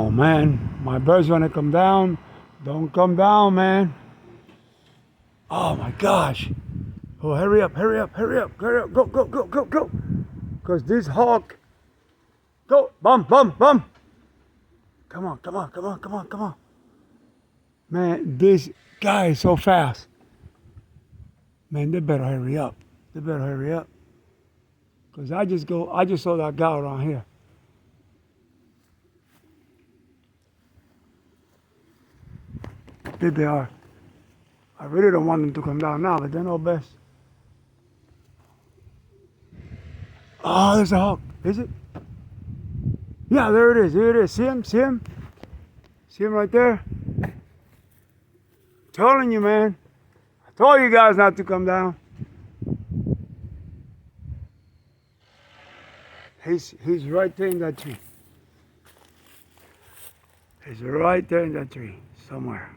Oh man, my birds want to come down. Don't come down, man. Oh my gosh. Oh, hurry up, hurry up, hurry up, hurry up. Go, go, go, go, go. Because this hawk. Go, bum, bum, bum. Come on, come on, come on, come on, come on. Man, this guy is so fast. Man, they better hurry up. They better hurry up. Because I just saw that guy around here. There they are. I really don't want them to come down now, but they know best. Oh, there's a hawk. Is it? Yeah, there it is. There it is. See him? See him? See him right there? Telling you, man. I told you guys not to come down. He's right there in that tree. He's right there in that tree somewhere.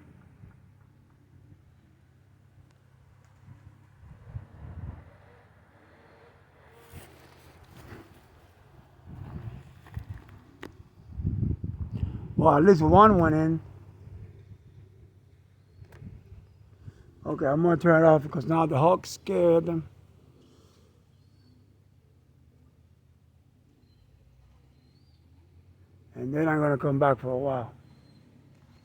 Well, at least one went in. Okay, I'm gonna turn it off because now the hawk scared them. And they're not gonna come back for a while.